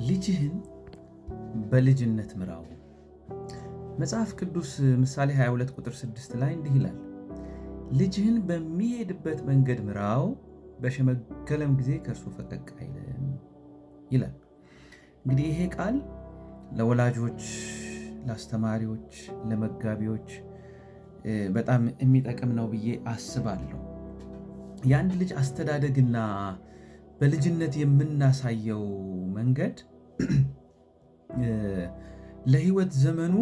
ልጅህን በልጅነት ምራው። መጽሐፍ ቅዱስ ምሳሌ 22 ቁጥር 6 ላይ እንዲህ ይላል፣ ልጅህን በሚሄድበት መንገድ ምራው፣ በሸመገለም ጊዜ ከእርሱ ፈቀቅ አይልም ይላል። እንግዲህ ይሄ ቃል ለወላጆች፣ ለአስተማሪዎች፣ ለመጋቢዎች በጣም የሚጠቅም ነው ብዬ አስባለሁ። የአንድ ልጅ አስተዳደግና በልጅነት የምናሳየው መንገድ ለህይወት ዘመኑ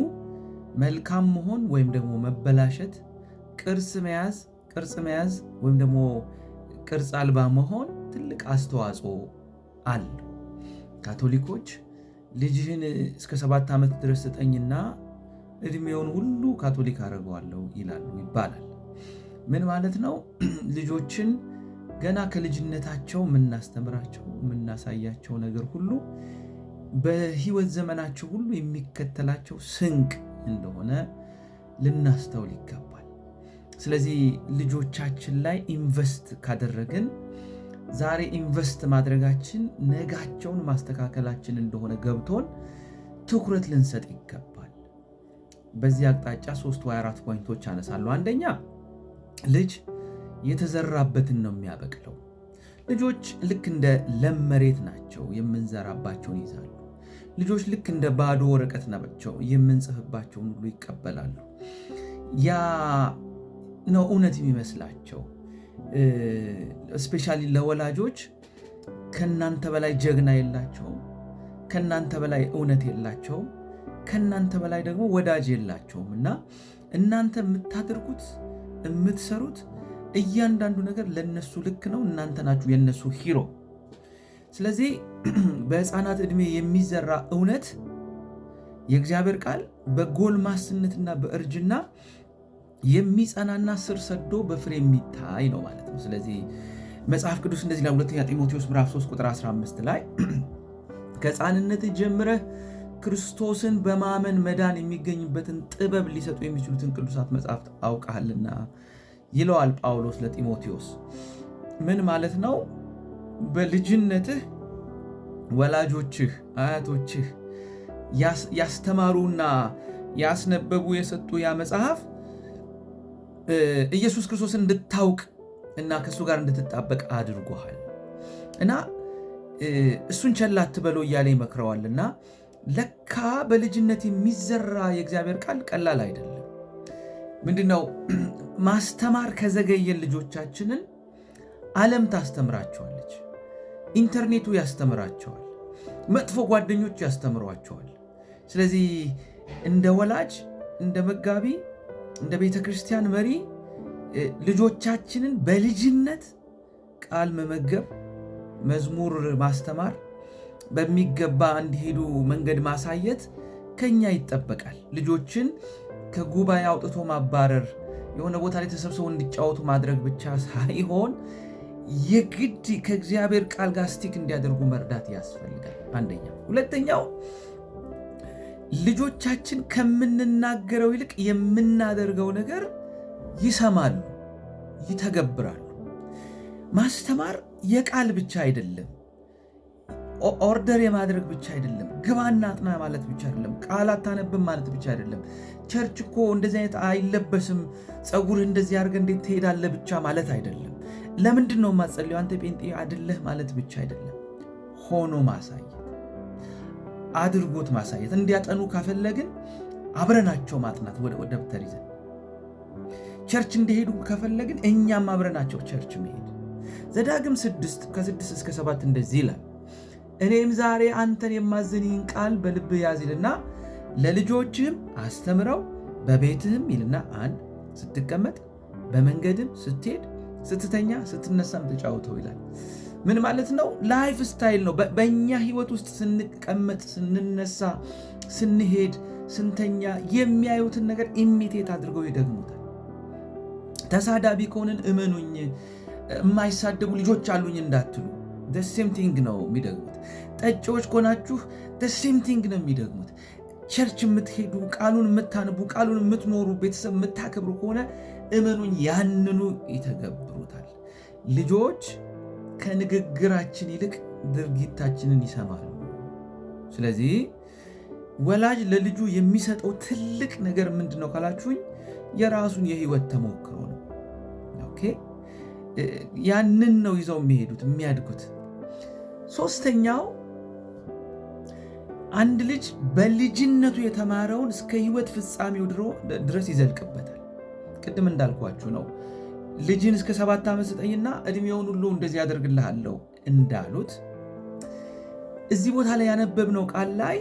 መልካም መሆን ወይም ደግሞ መበላሸት፣ ቅርጽ መያዝ ወይም ደግሞ ቅርጽ አልባ መሆን ትልቅ አስተዋጽኦ አለ። ካቶሊኮች ልጅህን እስከ 7 ዓመት ድረስ ስጠኝና እድሜውን ሁሉ ካቶሊክ አደርገዋለሁ ይባላል። ምን ማለት ነው? ልጆችን ገና ከልጅነታቸው የምናስተምራቸው የምናሳያቸው ነገር ሁሉ በህይወት ዘመናቸው ሁሉ የሚከተላቸው ስንቅ እንደሆነ ልናስተውል ይገባል። ስለዚህ ልጆቻችን ላይ ኢንቨስት ካደረግን ዛሬ ኢንቨስት ማድረጋችን ነጋቸውን ማስተካከላችን እንደሆነ ገብቶን ትኩረት ልንሰጥ ይገባል። በዚህ አቅጣጫ 3 ወይ 4 ፖይንቶች አነሳለሁ። አንደኛ፣ ልጅ የተዘራበትን ነው የሚያበቅለው። ልጆች ልክ እንደ ለም መሬት ናቸው፣ የምንዘራባቸውን ይዛሉ። ልጆች ልክ እንደ ባዶ ወረቀት ናቸው፣ የምንጽፍባቸውን ሁሉ ይቀበላሉ። ያ ነው እውነት የሚመስላቸው። እስፔሻሊ ለወላጆች ከናንተ በላይ ጀግና የላቸውም፣ ከናንተ በላይ እውነት የላቸውም፣ ከናንተ በላይ ደግሞ ወዳጅ የላቸውም። እና እናንተ የምታደርጉት የምትሰሩት እያንዳንዱ ነገር ለነሱ ልክ ነው። እናንተ ናችሁ የነሱ ሂሮ። ስለዚህ በህፃናት ዕድሜ የሚዘራ እውነት የእግዚአብሔር ቃል በጎልማስነትና በእርጅና የሚጸናና ስር ሰዶ በፍሬ የሚታይ ነው ማለት ነው። ስለዚህ መጽሐፍ ቅዱስ እንደዚህ ላይ 2 ጢሞቴዎስ ምዕራፍ 3 ቁጥር 15 ላይ ከህፃንነት ጀምረህ ክርስቶስን በማመን መዳን የሚገኝበትን ጥበብ ሊሰጡ የሚችሉትን ቅዱሳት መጽሐፍት አውቃልና ይለዋል ጳውሎስ ለጢሞቴዎስ። ምን ማለት ነው? በልጅነትህ ወላጆችህ፣ አያቶችህ ያስተማሩና ያስነበቡ የሰጡ ያ መጽሐፍ ኢየሱስ ክርስቶስን እንድታውቅ እና ከእሱ ጋር እንድትጣበቅ አድርጎሃል እና እሱን ቸል አትበለው እያለ ይመክረዋልና ለካ በልጅነት የሚዘራ የእግዚአብሔር ቃል ቀላል አይደለም። ምንድነው? ማስተማር ከዘገየን ልጆቻችንን ዓለም ታስተምራቸዋለች፣ ኢንተርኔቱ ያስተምራቸዋል፣ መጥፎ ጓደኞች ያስተምሯቸዋል። ስለዚህ እንደ ወላጅ፣ እንደ መጋቢ፣ እንደ ቤተ ክርስቲያን መሪ ልጆቻችንን በልጅነት ቃል መመገብ፣ መዝሙር ማስተማር፣ በሚገባ እንዲሄዱ መንገድ ማሳየት ከኛ ይጠበቃል። ልጆችን ከጉባኤ አውጥቶ ማባረር፣ የሆነ ቦታ ላይ ተሰብስበው እንዲጫወቱ ማድረግ ብቻ ሳይሆን የግድ ከእግዚአብሔር ቃል ጋር ስቲክ እንዲያደርጉ መርዳት ያስፈልጋል። አንደኛው። ሁለተኛው፣ ልጆቻችን ከምንናገረው ይልቅ የምናደርገው ነገር ይሰማሉ፣ ይተገብራሉ። ማስተማር የቃል ብቻ አይደለም፣ ኦርደር የማድረግ ብቻ አይደለም፣ ግባና አጥና ማለት ብቻ አይደለም፣ ቃል አታነብም ማለት ብቻ አይደለም፣ ቸርች እኮ እንደዚህ አይነት አይለበስም፣ ፀጉርህ እንደዚህ አድርገህ እንዴት ትሄዳለህ ብቻ ማለት አይደለም። ለምንድን ነው የማትጸልየው አንተ ጴንጤ አይደለህ ማለት ብቻ አይደለም። ሆኖ ማሳየት፣ አድርጎት ማሳየት። እንዲያጠኑ ካፈለግን አብረናቸው ማጥናት፣ ወደ ደብተር ይዘን ቸርች እንዲሄዱ ከፈለግን እኛም አብረናቸው ቸርች መሄድ። ዘዳግም 6 ከ6 እስከ 7 እንደዚህ ይላል፣ እኔም ዛሬ አንተን የማዝንህን ቃል በልብህ ያዝ ይልና ለልጆችህም አስተምረው፣ በቤትህም ይልና 1 ስትቀመጥ፣ በመንገድም ስትሄድ፣ ስትተኛ፣ ስትነሳም ተጫውተው ይላል። ምን ማለት ነው? ላይፍ ስታይል ነው። በእኛ ህይወት ውስጥ ስንቀመጥ፣ ስንነሳ፣ ስንሄድ፣ ስንተኛ የሚያዩትን ነገር ኢሚቴት አድርገው ይደግሙታል። ተሳዳቢ ከሆንን እመኑኝ የማይሳደቡ ልጆች አሉኝ እንዳትሉ፣ ሴም ቲንግ ነው የሚደግሙት። ጠጪዎች ከሆናችሁ ሴም ቲንግ ነው የሚደግሙት። ቸርች የምትሄዱ፣ ቃሉን የምታነቡ፣ ቃሉን የምትኖሩ፣ ቤተሰብ የምታከብሩ ከሆነ እመኑኝ ያንኑ ይተገብሩታል። ልጆች ከንግግራችን ይልቅ ድርጊታችንን ይሰማሉ። ስለዚህ ወላጅ ለልጁ የሚሰጠው ትልቅ ነገር ምንድነው ካላችሁኝ የራሱን የህይወት ተሞክሮ ነው። ኦኬ ያንን ነው ይዘው የሚያድጉት። ሶስተኛው አንድ ልጅ በልጅነቱ የተማረውን እስከ ህይወት ፍጻሜው ድረስ ይዘልቅበታል። ቅድም እንዳልኳችሁ ነው ልጅን እስከ 7 ዓመት ስጠኝና እድሜውን ሁሉ እንደዚህ ያደርግልሃለሁ እንዳሉት እዚህ ቦታ ላይ ያነበብነው ቃል ላይ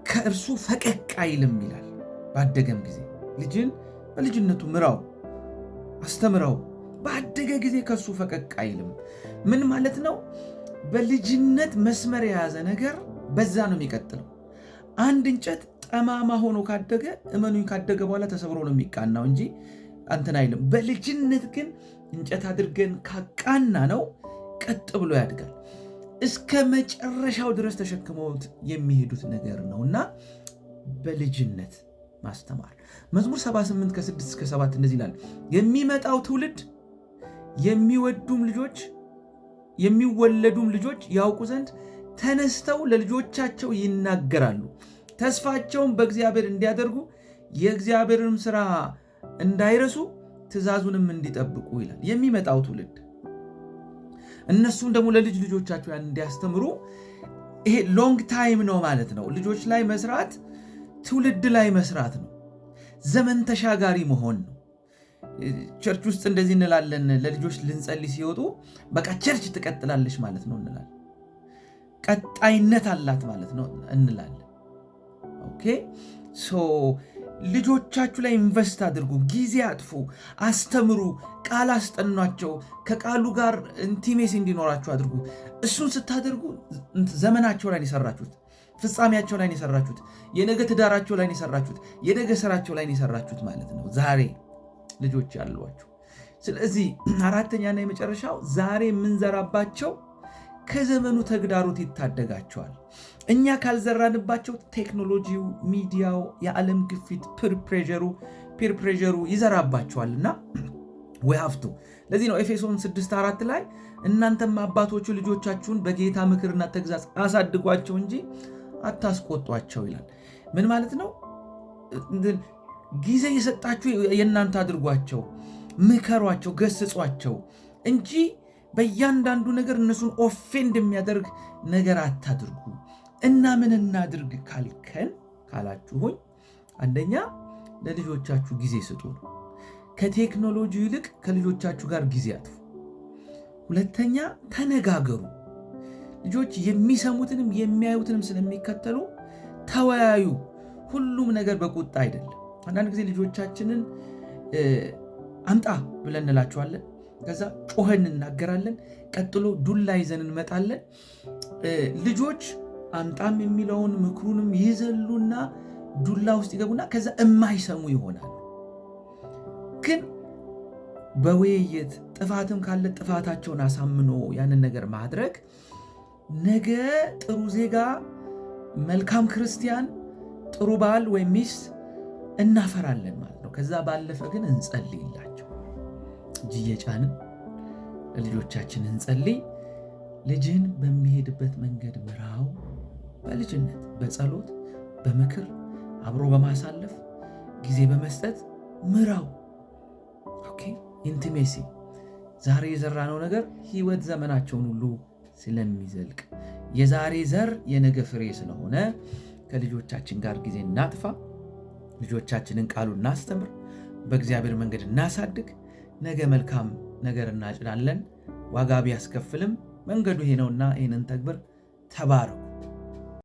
ከእርሱ ፈቀቅ አይልም ይላል። ባደገም ጊዜ ልጅን በልጅነቱ ምራው፣ አስተምረው፣ ባደገ ጊዜ ከሱ ፈቀቅ አይልም። ምን ማለት ነው? በልጅነት መስመር የያዘ ነገር በዛ ነው የሚቀጥለው። አንድ እንጨት ጠማማ ሆኖ ካደገ እመኑኝ ካደገ በኋላ ተሰብሮ ነው የሚቃናው እንጂ አንተን አይልም። በልጅነት ግን እንጨት አድርገን ካቃና ነው ቀጥ ብሎ ያድጋል። እስከ መጨረሻው ድረስ ተሸክመውት የሚሄዱት ነገር ነውና በልጅነት ማስተማር። መዝሙር 78 ከ6 እስከ 7 እንደዚህ ይላል፣ የሚመጣው ትውልድ የሚወለዱም ልጆች ያውቁ ዘንድ ተነስተው ለልጆቻቸው ይናገራሉ፣ ተስፋቸውን በእግዚአብሔር እንዲያደርጉ የእግዚአብሔርንም ሥራ እንዳይረሱ ትእዛዙንም እንዲጠብቁ ይላል። የሚመጣው ትውልድ እነሱም ደግሞ ለልጅ ልጆቻቸው ያን እንዲያስተምሩ። ይሄ ሎንግ ታይም ነው ማለት ነው። ልጆች ላይ መስራት ትውልድ ላይ መስራት ነው። ዘመን ተሻጋሪ መሆን ነው። ቸርች ውስጥ እንደዚህ እንላለን። ለልጆች ልንጸልይ ሲወጡ በቃ ቸርች ትቀጥላለች ማለት ነው እንላለን። ቀጣይነት አላት ማለት ነው እንላለን። ኦኬ ሶ ልጆቻችሁ ላይ ኢንቨስት አድርጉ፣ ጊዜ አጥፉ፣ አስተምሩ፣ ቃል አስጠኗቸው፣ ከቃሉ ጋር ኢንቲሜሲ እንዲኖራችሁ አድርጉ። እሱን ስታደርጉ ዘመናቸው ላይ የሰራችሁት፣ ፍጻሜያቸው ላይ የሰራችሁት፣ የነገ ትዳራቸው ላይ የሰራችሁት፣ የነገ ስራቸው ላይ የሰራችሁት ማለት ነው ዛሬ ልጆች ያሏችሁ። ስለዚህ አራተኛና የመጨረሻው ዛሬ የምንዘራባቸው ከዘመኑ ተግዳሮት ይታደጋቸዋል። እኛ ካልዘራንባቸው ቴክኖሎጂው፣ ሚዲያው፣ የዓለም ግፊት፣ ፒር ፕሬዠሩ ይዘራባቸዋልና ወያፍቱ። ለዚህ ነው ኤፌሶን 6:4 ላይ እናንተም አባቶቹ ልጆቻችሁን በጌታ ምክርና ተግዛዝ አሳድጓቸው እንጂ አታስቆጧቸው ይላል። ምን ማለት ነው? ጊዜ የሰጣችሁ የእናንተ አድርጓቸው፣ ምከሯቸው፣ ገስጿቸው እንጂ በእያንዳንዱ ነገር እነሱን ኦፌንድ የሚያደርግ ነገር አታድርጉ። እና ምን እናድርግ ካላችሁኝ፣ አንደኛ ለልጆቻችሁ ጊዜ ስጡ። ከቴክኖሎጂ ይልቅ ከልጆቻችሁ ጋር ጊዜ አጥፉ። ሁለተኛ ተነጋገሩ። ልጆች የሚሰሙትንም የሚያዩትንም ስለሚከተሉ ተወያዩ። ሁሉም ነገር በቁጣ አይደለም። አንዳንድ ጊዜ ልጆቻችንን አምጣ ብለን እንላቸዋለን። ከዛ ጮኸን እናገራለን። ቀጥሎ ዱላ ይዘን እንመጣለን። ልጆች አምጣም የሚለውን ምክሩንም ይዘሉና ዱላ ውስጥ ይገቡና ከዛ የማይሰሙ ይሆናል። ግን በውይይት ጥፋትም ካለ ጥፋታቸውን አሳምኖ ያንን ነገር ማድረግ ነገ ጥሩ ዜጋ፣ መልካም ክርስቲያን፣ ጥሩ ባል ወይም ሚስት እናፈራለን ማለት ነው። ከዛ ባለፈ ግን እንጸልይላቸው። እጅ እየጫንን ለልጆቻችን እንጸልይ። ልጅን በሚሄድበት መንገድ ምራው። በልጅነት በጸሎት በምክር አብሮ በማሳለፍ ጊዜ በመስጠት ምራው። ኦኬ ኢንቲሜሲ ዛሬ የዘራነው ነገር ህይወት ዘመናቸውን ሁሉ ስለሚዘልቅ የዛሬ ዘር የነገ ፍሬ ስለሆነ ከልጆቻችን ጋር ጊዜ እናጥፋ። ልጆቻችንን ቃሉ እናስተምር፣ በእግዚአብሔር መንገድ እናሳድግ። ነገ መልካም ነገር እናጭዳለን። ዋጋ ቢያስከፍልም መንገዱ ይሄ ነውና ይህንን ተግብር። ተባረኩ።